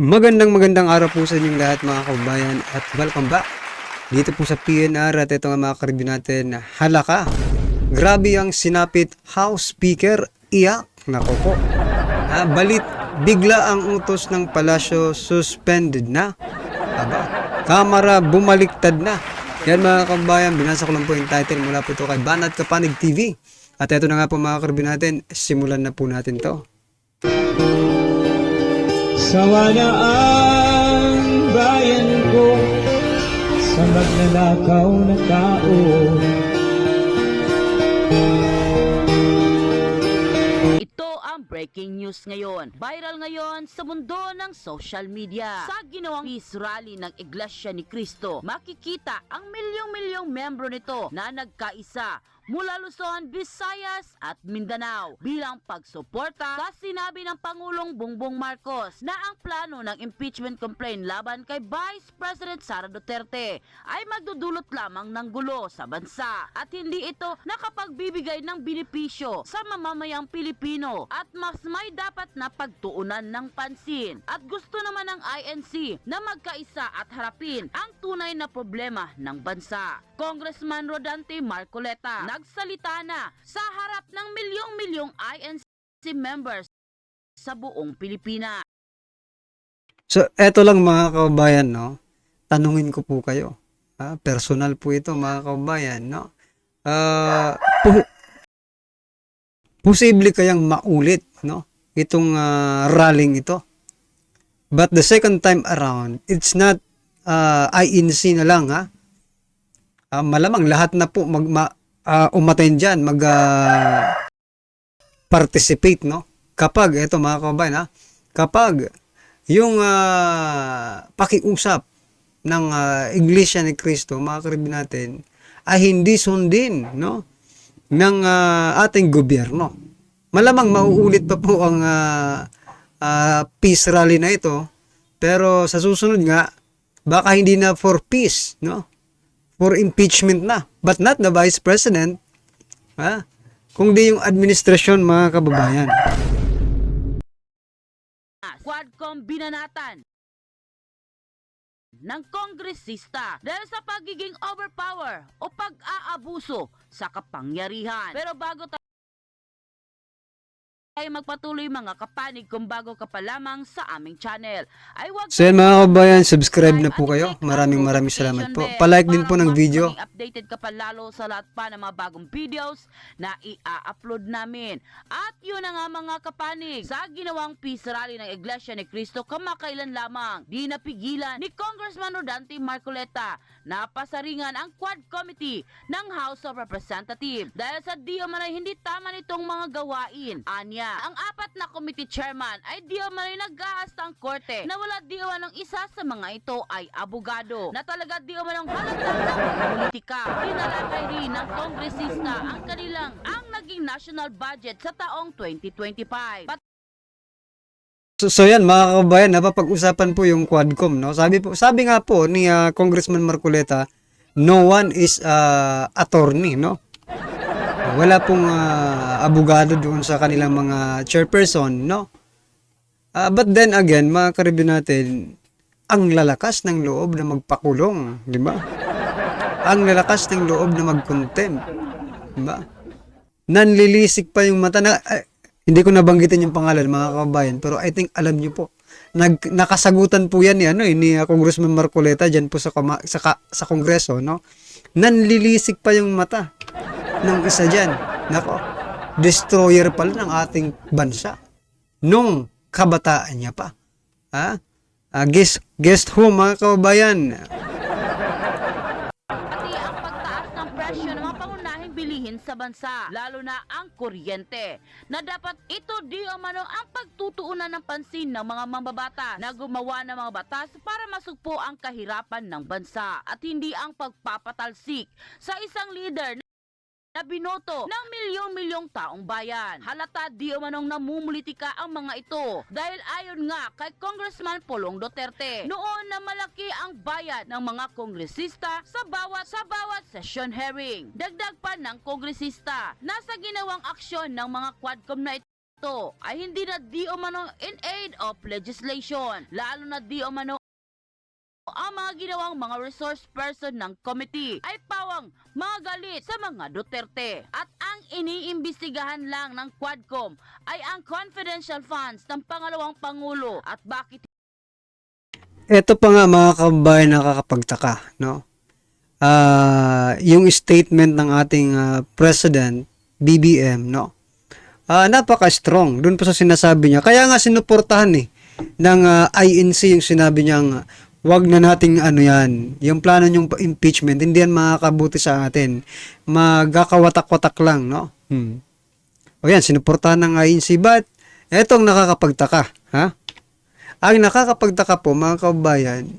Magandang araw po sa inyong lahat mga kababayan at welcome back dito po sa PNR at ito nga mga karibyo natin na halaka. Grabe ang sinapit House Speaker, iyak, nako po. Balit, bigla ang utos ng palasyo suspended na. Aba, kamera bumaliktad na. Yan mga kababayan, binasa ko lang po yung title mula po ito kay Banat Kapanig TV. At ito na nga po mga karibyo natin, simulan na po natin to. Sawa na ang bayan ko sa magnanakaw na tao. Ito ang breaking news ngayon. Viral ngayon sa mundo ng social media. Sa ginawang peace rally ng Iglesia ni Cristo, makikita ang milyong-milyong membro nito na nagkaisa mula Luzon, Visayas at Mindanao bilang pagsuporta sa sinabi ng Pangulong Bongbong Marcos na ang plano ng impeachment complaint laban kay Vice President Sara Duterte ay magdudulot lamang ng gulo sa bansa at hindi ito nakapagbibigay ng benepisyo sa mamamayang Pilipino at mas may dapat na pagtuunan ng pansin. At gusto naman ng INC na magkaisa at harapin ang tunay na problema ng bansa. Congressman Rodante Marcoleta nagsalita na sa harap ng milyong-milyong INC members sa buong Pilipinas. So, eto lang mga kababayan, no? Tanungin ko po kayo. Personal po ito mga kababayan, no? Posible kayang maulit, no? Itong rallying ito. But the second time around, it's not INC na lang, ha? Malamang lahat na po umattend dyan, participate, no? Kapag, eto mga kababayan, kapag yung pakiusap ng Iglesia ni Cristo, mga karibin natin, ay hindi sundin, no? Ng ating gobyerno. Malamang mauulit pa po ang peace rally na ito, pero sa susunod nga, baka hindi na for peace, no? For impeachment na, but not the Vice President, kundi yung administrasyon mga kababayan. Quadcom binanatan ng kongresista dahil sa pagiging overpower o pag-aabuso sa kapangyarihan. Pero bago tayo magpatuloy mga kapanig, kung bago ka pa lamang sa aming channel ay wag So yan mga kababayan, subscribe na po kayo. Maraming salamat po. Palike din po ng video. Updated ka pa lalo sa lahat pa ng mga bagong videos na i-upload namin. At yun na nga mga kapanig, sa ginawang peace rally ng Iglesia ni Cristo kamakailan lamang, di napigilan ni Congressman Rodante Marcoleta na pasaringan ang Quad Committee ng House of Representatives dahil sa di umano'y hindi tama nitong mga gawain. Anya, ang apat na committee chairman ay di umano'y nag-ahastang korte na wala di umanong isa sa mga ito ay abogado na talaga di umanong halatang ng politika. Tinalakay rin ng kongresista ang naging national budget sa taong 2025. So yan mga kababayan, napapag-usapan po yung Quadcom, no? Sabi nga po ni Congressman Marcoleta, no one is attorney, no? Wala pong abogado doon sa kanilang mga chairperson, no? But then again, mga karibyo natin, ang lalakas ng loob na magpakulong, di ba? Ang lalakas ng loob na mag-contempt, di ba? Nanlilisik pa yung mata na, hindi ko nabanggitin yung pangalan mga kababayan, pero I think alam niyo po, nakasagutan po yan ni Congressman Marcoleta dyan po sa Kongreso, no? Nanlilisik pa yung mata ng isa dyan. Nako, destroyer pala ng ating bansa nung kabataan niya pa. Guest who mga kababayan? Pati ang pagtaas ng presyo ng mga pangunahing bilihin sa bansa, lalo na ang kuryente, na dapat ito di umano ang pagtutuunan ng pansin ng mga mambabatas na gumawa ng mga batas para masugpo ang kahirapan ng bansa at hindi ang pagpapatalsik sa isang leader na binoto ng milyong-milyong taong bayan. Halata di umanong namumulitika ang mga ito dahil ayon nga kay Congressman Pulong Duterte, noon na malaki ang bayad ng mga kongresista sa bawat session hearing. Dagdag pa ng kongresista na sa ginawang aksyon ng mga Quadcom na ito ito ay hindi na di umano in aid of legislation, lalo na di umano ang mga ginawang mga resource person ng committee ay pawang mga galit sa mga Duterte. At ang iniimbestigahan lang ng Quadcom ay ang confidential funds ng pangalawang Pangulo at bakit Ito pa nga mga kababayan nakakapagtaka, no? Yung statement ng ating President, BBM, no? Napaka-strong dun po sa sinasabi niya. Kaya nga sinuportahan ng INC yung sinabi niyang wag na nating yan. Yung plano niyong impeachment, hindi yan makakabuti sa atin. Magkakawatak-watak lang, no? O yan, sinuportahan ng INC. But, etong nakakapagtaka, ha? Ang nakakapagtaka po, mga kababayan,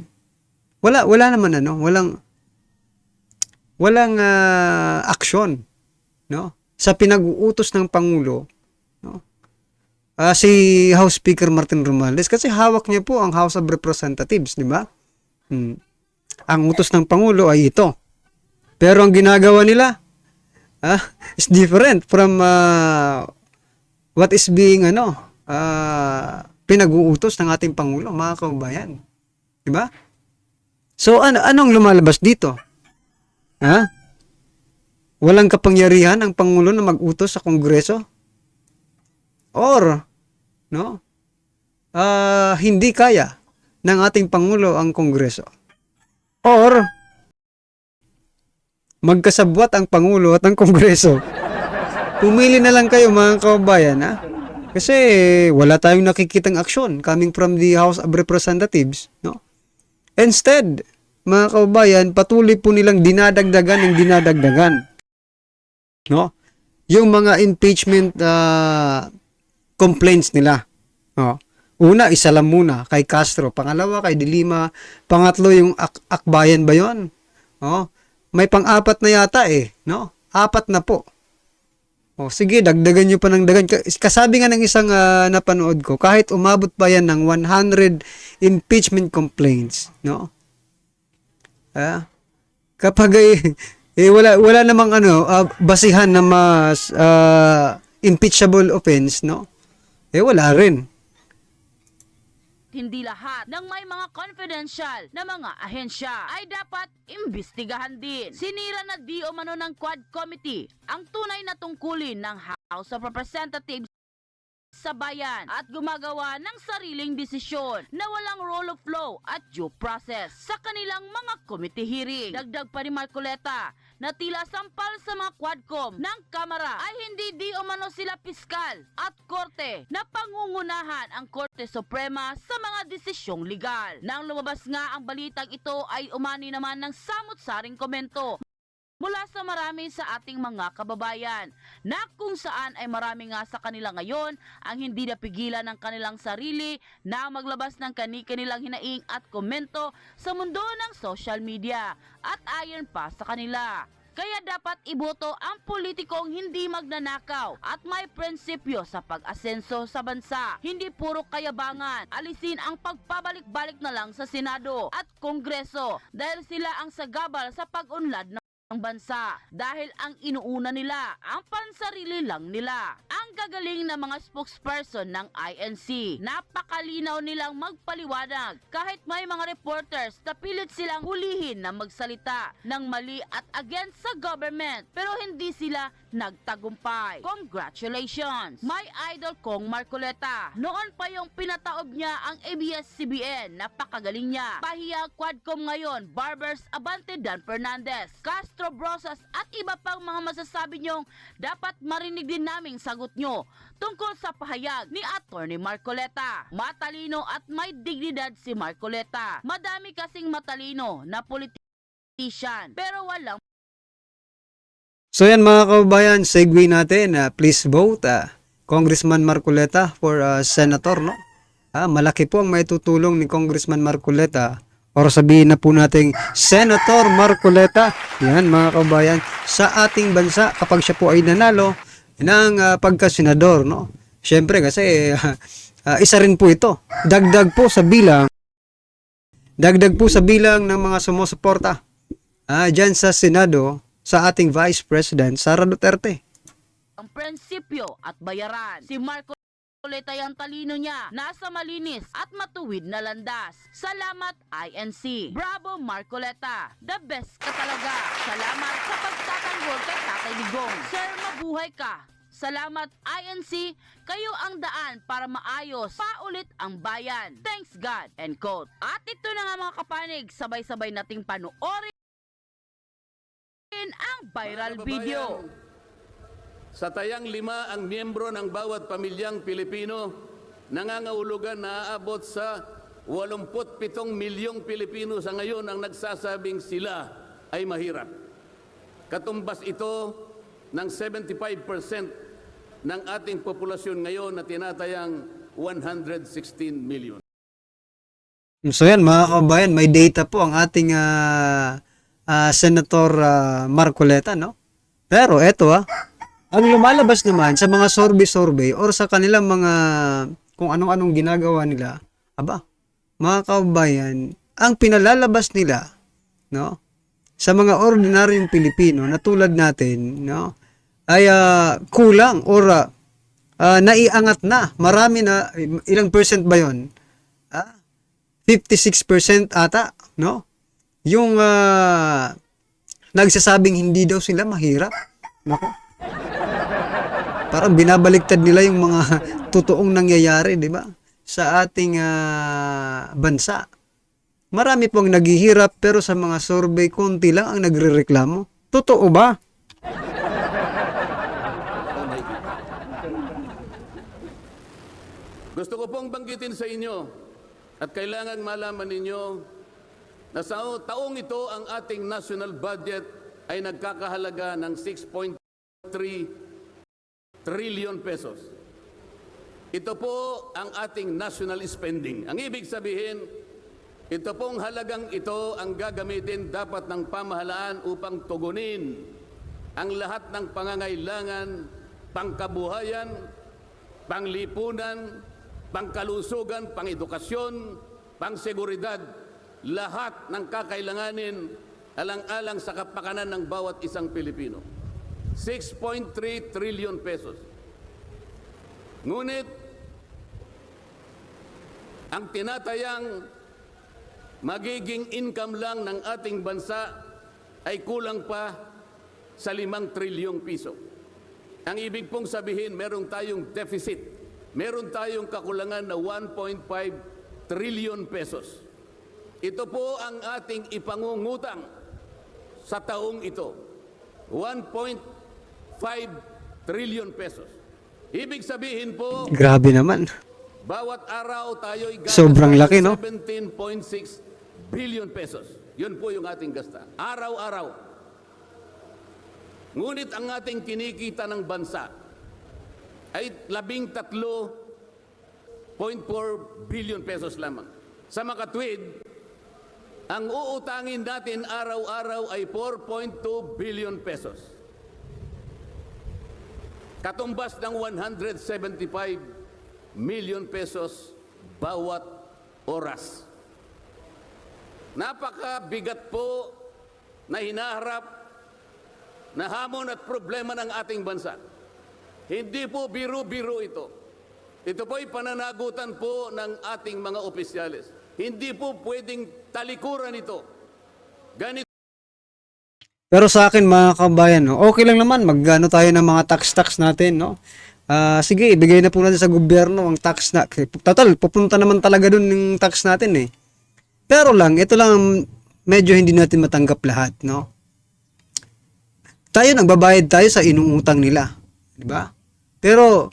wala naman walang aksyon, no? Sa pinag-uutos ng Pangulo, no? Si House Speaker Martin Romualdez kasi hawak niya po ang House of Representatives, di ba? Ang utos ng Pangulo ay ito. Pero ang ginagawa nila is different from what is being pinag-uutos ng ating Pangulo, mga kababayan. Di ba? So anong lumalabas dito? Walang kapangyarihan ang Pangulo na mag-utos sa Kongreso? Or no? Hindi kaya ng ating Pangulo ang Kongreso. Or magkasabwat ang Pangulo at ang Kongreso. Pumili na lang kayo, mga kababayan, Kasi wala tayong nakikitang aksyon coming from the House of Representatives, no? Instead, mga kababayan, patuloy po nilang dinadagdagan, no? Yung mga impeachment complaints nila. Una, isa lang muna kay Castro. Pangalawa, kay De Lima. Pangatlo, yung Akbayan ba yun? May pang-apat na yata no? 4 na po. Sige, dagdagan nyo pa ng dagan. Kasabi nga ng isang napanood ko, kahit umabot pa yan ng 100 impeachment complaints, no? Kapag wala namang basihan na mas impeachable offense, no? Wala rin. hindi lahat ng may mga confidential na mga ahensya ay dapat imbestigahan din. Sinira na di umano ng Quad Committee ang tunay na tungkulin ng House of Representatives sa bayan at gumagawa ng sariling desisyon na walang rule of law at due process sa kanilang mga committee hearing. Dagdag pa ni Marcoleta na tila sampal sa mga Quadcom ng Kamara ay hindi di umano sila piskal at korte na pangungunahan ang Korte Suprema sa mga desisyong legal. Nang lumabas nga ang balitang ito ay umani naman ng samot-saring komento mula sa marami sa ating mga kababayan na kung saan ay marami nga sa kanila ngayon ang hindi napigilan ng kanilang sarili na maglabas ng kani-kanilang hinaing at komento sa mundo ng social media at ayon pa sa kanila. Kaya dapat iboto ang politikong hindi magnanakaw at may prinsipyo sa pag-asenso sa bansa. Hindi puro kayabangan. Alisin ang pagpabalik-balik na lang sa Senado at Kongreso dahil sila ang sagabal sa pag-unlad ng bansa dahil ang inuuna nila ang pansarili lang nila. Ang gagaling na mga spokesperson ng INC, napakalinaw nilang magpaliwanag kahit may mga reporters na pilit silang hulihin na magsalita ng mali at against sa government pero hindi sila nagtagumpay. Congratulations! My idol Kong Marcoleta. Noon pa yung pinataob niya ang ABS-CBN, napakagaling niya. Pahiya Quadcom ngayon, Barbers Abante Dan Fernandez, Castro Brosas at iba pang mga masasabi nyong dapat marinig din naming sagot nyo tungkol sa pahayag ni Attorney Marcoleta. Matalino at may dignidad si Marcoleta. Madami kasing matalino na politician pero walang. So yan mga kababayan, segue natin. Please vote Congressman Marcoleta for Senator, no? Malaki po ang maitutulong ni Congressman Marcoleta or sabihin na po nating Senator Marcoleta, yan mga kababayan, sa ating bansa kapag siya po ay nanalo ng pagka-senador, no? Siyempre kasi isa rin po ito. Dagdag po sa bilang ng mga sumusuporta dyan sa Senado sa ating Vice President Sara Duterte. Ang prinsipyo at bayaran. Si Marco Marcoleta ang talino niya, nasa malinis at matuwid na landas. Salamat INC. Bravo Marcoleta. The best ka talaga. Salamat sa pagtatanggol kay Tatay Digong. Sir, mabuhay ka. Salamat INC, kayo ang daan para maayos paulit ang bayan. Thanks God. End quote. At ito na nga mga kapanig, sabay-sabay nating panoorin ang viral video. Sa tayang 5 ang miyembro ng bawat pamilyang Pilipino, nangangahulugan na aabot sa 87 milyong Pilipino sa ngayon ang nagsasabing sila ay mahirap. Katumbas ito ng 75% ng ating populasyon ngayon na tinatayang 116 million. So yan mga kabayan, may data po ang ating Senator Marcoleta, no? Pero eto ang lumalabas naman sa mga survey or sa kanilang mga kung anong-anong ginagawa nila, mga kabayan, ang pinalalabas nila, no? Sa mga ordinaryong Pilipino na tulad natin, no? Ay kulang or naiangat na. Marami na, ilang percent ba yun? 56% ata, no? Yung nagsasabing hindi daw sila mahirap. Nako. Parang binabaliktad nila yung mga totoong nangyayari, di ba? Sa ating bansa. Marami pong naghihirap pero sa mga survey, konti lang ang nagrereklamo. Totoo ba? Gusto ko pong banggitin sa inyo at kailangan malaman ninyo na sa taong ito ang ating national budget ay nagkakahalaga ng 6.3 trillion pesos. Ito po ang ating national spending. Ang ibig sabihin, ito pong halagang ito ang gagamitin dapat ng pamahalaan upang tugunin ang lahat ng pangangailangan, pangkabuhayan, panglipunan, pangkalusugan, pangedukasyon, pangseguridad, lahat ng kakailanganin alang-alang sa kapakanan ng bawat isang Pilipino. 6.3 trillion pesos. Ngunit, ang tinatayang magiging income lang ng ating bansa ay kulang pa sa 5 trilyong piso. Ang ibig pong sabihin, meron tayong deficit. Meron tayong kakulangan na 1.5 trillion pesos. Ito po ang ating ipangungutang sa taong ito. 1.5 trillion pesos. Ibig sabihin po, Grabe naman. bawat araw tayo'y Sobrang laki, no? 17.6 billion pesos. Yun po yung ating gasta. Araw-araw. Ngunit ang ating kinikita ng bansa ay 13.4 billion pesos lamang. Sa makatwid, ang uutangin natin araw-araw ay 4.2 billion pesos. Katumbas ng 175 million pesos bawat oras. Napakabigat po na hinaharap na hamon at problema ng ating bansa. Hindi po biro-biro ito. Ito po ay pananagutan po ng ating mga opisyales. Hindi po pwedeng talikuran ito. Ganito. Pero sa akin mga kabayan, no, okay lang naman magano tayo ng mga tax natin, no? Sige, ibigay na po natin sa gobyerno ang tax na. Total, pupunta naman talaga dun yung tax natin eh. Pero lang, ito lang medyo hindi natin matanggap lahat, no? Tayo nagbabayad tayo sa inuutang nila, di ba? Pero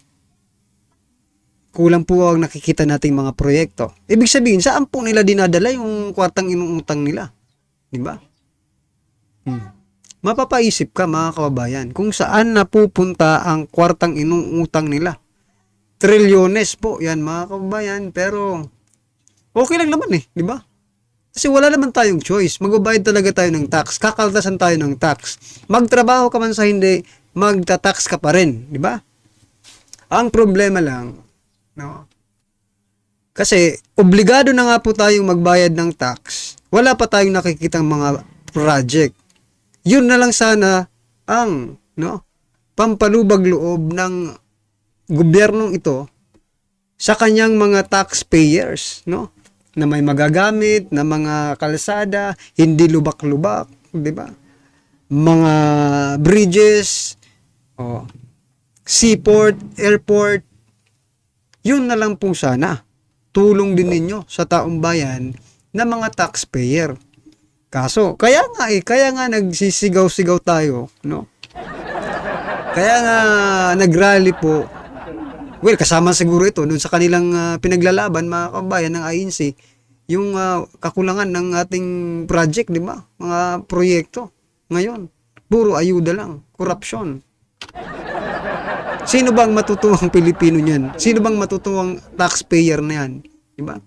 kulang po ang nakikita nating mga proyekto. Ibig sabihin, saan po nila dinadala yung kwartang inuutang nila? Di ba? Mapapaisip ka mga kababayan kung saan napupunta ang kwartang inuutang nila. Trilyones po yan mga kababayan, pero okay lang naman eh, di ba? Kasi wala naman tayong choice. Magbabayad talaga tayo ng tax. Kakaltasan tayo ng tax. Magtrabaho ka man sa hindi, magta-tax ka pa rin, di ba? Ang problema lang, no? Kasi obligado na nga po tayong magbayad ng tax. Wala pa tayong nakikitang mga project. Yun na lang sana ang, no, pampalubag loob ng gobyernong ito sa kanyang mga taxpayers, no? Na may magagamit na mga kalsada, hindi lubak-lubak, 'di ba? Mga bridges, seaport, airport, yun na lang po sana. Tulong din ninyo sa taong bayan na mga taxpayer. Kaso, kaya nga nagsisigaw-sigaw tayo, no? Kaya nga nagrally po. Well, kasama siguro ito doon sa kanilang pinaglalaban, mga kabayan ng INC, yung kakulangan ng ating project, di ba? Mga proyekto. Ngayon, puro ayuda lang, corruption. Sino bang matutuwang Pilipino niyan? Sino bang matutuwang taxpayer na yan? Di ba?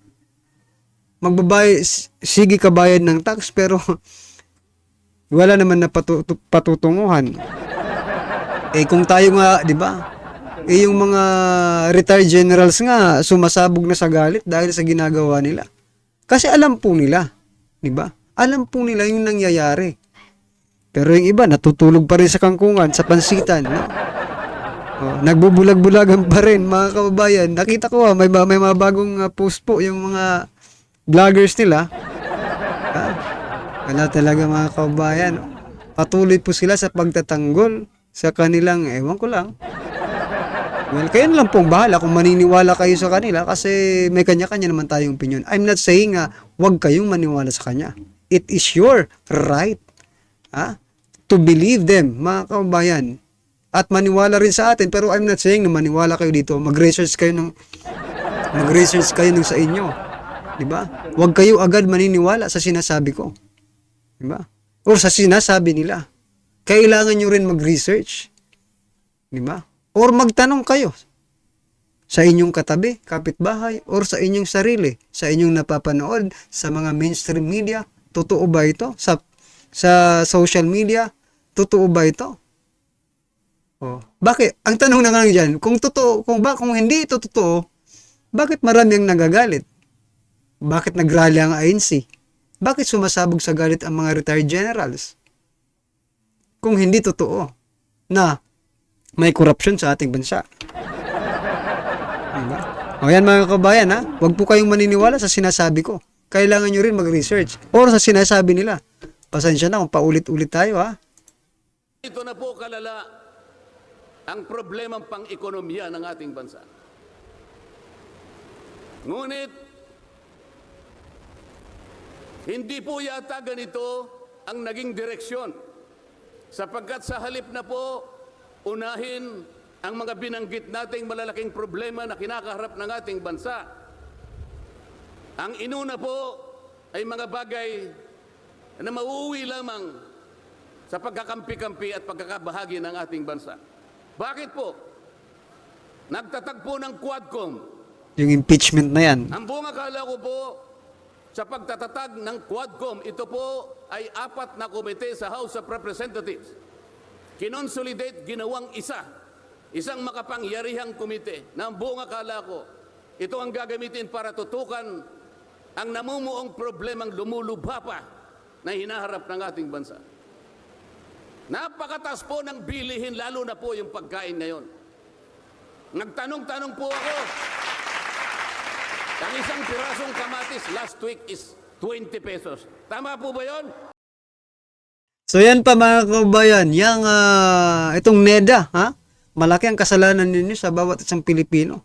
Magbabayad, sige ka bayad ng tax, pero wala naman na patutunguhan. Kung tayo nga, di ba? Yung mga retired generals nga, sumasabog na sa galit dahil sa ginagawa nila. Kasi alam po nila, di ba? Alam po nila yung nangyayari. Pero yung iba, natutulog pa rin sa kangkungan, sa pansitan, no? Nagbubulag-bulagan pa rin, mga kababayan. Nakita ko, may mga bagong post po, yung mga vloggers nila. Wala talaga, mga kababayan. Patuloy po sila sa pagtatanggol sa kanilang, ewan ko lang. Well, kayo na lang pong bahala kung maniniwala kayo sa kanila kasi may kanya-kanya naman tayong opinion. I'm not saying huwag kayong maniwala sa kanya. It is your right to believe them, mga kababayan. At maniwala rin sa atin, pero I'm not saying na maniwala kayo dito. Mag-research kayo nung sa inyo. Diba? Huwag kayo agad maniniwala sa sinasabi ko. Diba? O sa sinasabi nila. Kailangan nyo rin mag-research. Diba? Or magtanong kayo sa inyong katabi, kapitbahay, or sa inyong sarili, sa inyong napapanood, sa mga mainstream media. Totoo ba ito? Sa social media, totoo ba ito? Bakit? Ang tanong na nga dyan, kung hindi ito totoo, bakit marami ang nagagalit? Bakit nagrally ang ANC? Bakit sumasabog sa galit ang mga retired generals? Kung hindi totoo na may corruption sa ating bansa. Diba? O yan, mga kabayan, huwag po kayong maniniwala sa sinasabi ko. Kailangan nyo rin mag-research or sa sinasabi nila. Pasensya na kung paulit-ulit tayo, Ito na po kalala ang problemang pang-ekonomiya ng ating bansa. Ngunit, hindi po yata ganito ang naging direksyon. Sapagkat sa halip na po, unahin ang mga binanggit nating malalaking problema na kinakaharap ng ating bansa. Ang inuna po ay mga bagay na mauuwi lamang sa pagkakampi-kampi at pagkakabahagi ng ating bansa. Bakit po? Nagtatagpo ng Quadcom. Yung impeachment na yan. Ang buong akala ko po, sa pagtatatag ng Quadcom, ito po ay 4 na komite sa House of Representatives. Kinonsolidate, ginawang isang makapangyarihang komite na ang buong akala ko, ito ang gagamitin para tutukan ang namumuong problemang lumulubha pa na hinaharap ng ating bansa. Napakataas po ng bilihin, lalo na po yung pagkain ngayon. Nagtanong-tanong po ako, ang isang pirasong kamatis last week is 20 pesos. Tama po ba yun? So yan pa, mga kababayan, itong NEDA, malaki ang kasalanan ninyo sa bawat isang Pilipino.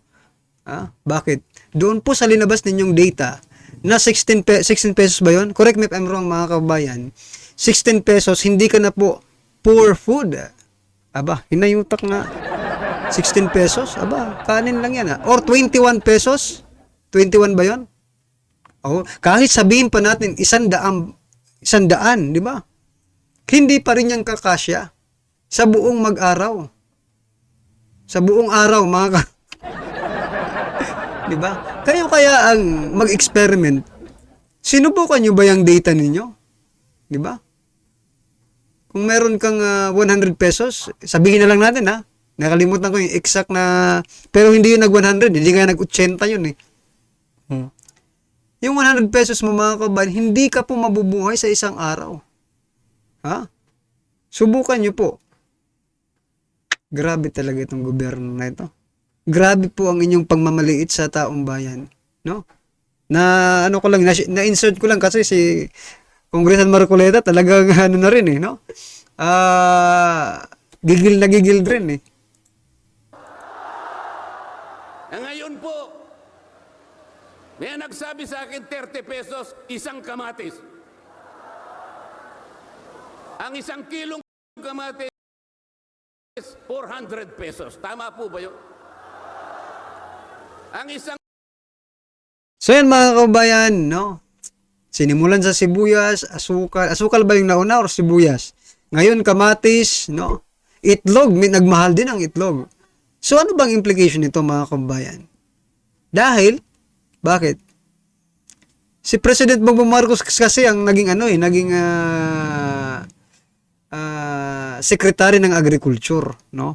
Bakit? Doon po sa linabas ninyong data na 16 pesos ba yun? Correct me if I'm wrong, mga kababayan. 16 pesos, hindi ka na po poor food. Hinayutak nga. 16 pesos? Kanin lang yan. Or 21 pesos? 21 ba yun? Kahit sabihin pa natin 100, di ba? Hindi pa rin yung kakasya sa buong mag-araw. Sa buong araw, mga di ba? Kayo kaya ang mag-experiment. Sinubukan nyo ba yung data ninyo? Di ba? Kung meron kang 100 pesos, sabihin na lang natin, nakalimutan ko yung exact na, pero hindi yun nag-100, hindi kaya nag-80 yun Yung 100 pesos mo, mga kabayan, hindi ka po mabubuhay sa isang araw. Subukan nyo po. Grabe talaga itong gobyerno na ito. Grabe po ang inyong pagmamaliit sa taong bayan, no? Na ano ko lang, na-insert ko lang kasi si Congressman Marcoleta talagang ano na rin no? Gigil na gigil rin Ngayon po, may nagsabi sa akin 30 pesos isang kamatis. Ang isang kilong kamatis, 400 pesos. Tama po ba yun? Ang isang So yan mga kabayan, no? Sinimulan sa sibuyas, asukal. Asukal ba yung nauna or sibuyas? Ngayon kamatis, no? Itlog, nagmahal din ang itlog. So ano bang implication nito mga kabayan? Dahil, bakit? Si President Bongbong Marcos kasi ang naging secretary ng agriculture, no?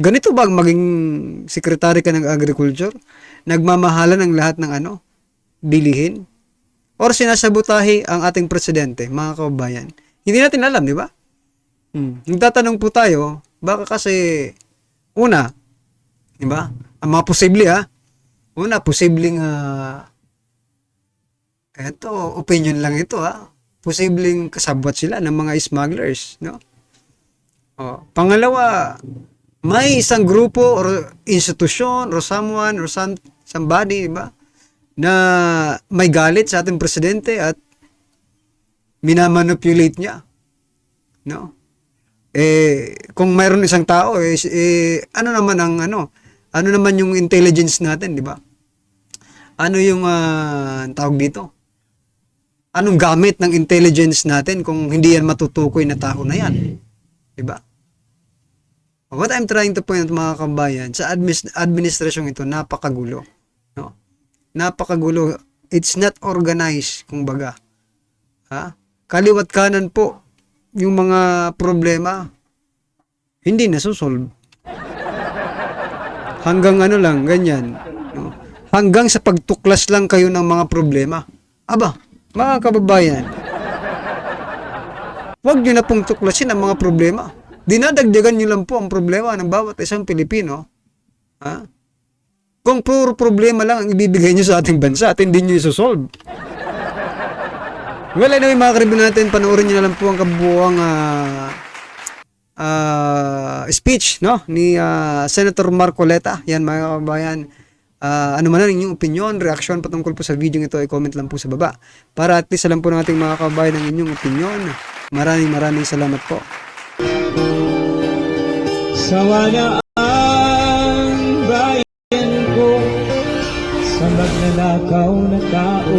Ganito ba ang maging secretary ka ng agriculture? Nagmamahalan ng lahat ng bilihin? Or sinasabotahe ang ating presidente, mga kababayan? Hindi natin alam, di ba? Nagtatanong po tayo, baka kasi, una, di ba? Ang mga posible, una, posibleng, opinion lang ito, posibleng kasabwat sila ng mga smugglers, no? Pangalawa, may isang grupo or institusyon or someone or somebody, di ba? Na may galit sa ating presidente at minamanipulate niya. No? Kung mayroon isang tao, ano naman yung intelligence natin, di ba? Ano yung tawag dito? Anong gamit ng intelligence natin kung hindi yan matutukoy na tao na yan? Di ba? What I'm trying to point out mga kabayan, sa administrasyong ito, napakagulo. No? Napakagulo. It's not organized, kumbaga. Kaliwat kanan po, yung mga problema, hindi nasusolve. Hanggang lang, ganyan. No? Hanggang sa pagtuklas lang kayo ng mga problema. Aba, mga kababayan, huwag nyo na pong tuklasin ang mga problema. Dinadagdagan nyo lang po ang problema ng bawat isang Pilipino. Kung puro problema lang ang ibibigay nyo sa ating bansa at hindi nyo isosolve. Well, anyway mga kariban natin, panoorin nyo na lang po ang kabuuang speech ni Senator Marcoleta. Yan mga kabayan. Ano man ang inyong opinion, reaksyon patungkol po sa video ito, i-comment lang po sa baba. Para at least alam po ng ating mga kabayan ang inyong opinion. Maraming salamat po. Sawa na ang bayan ko sa magnanakaw na tao.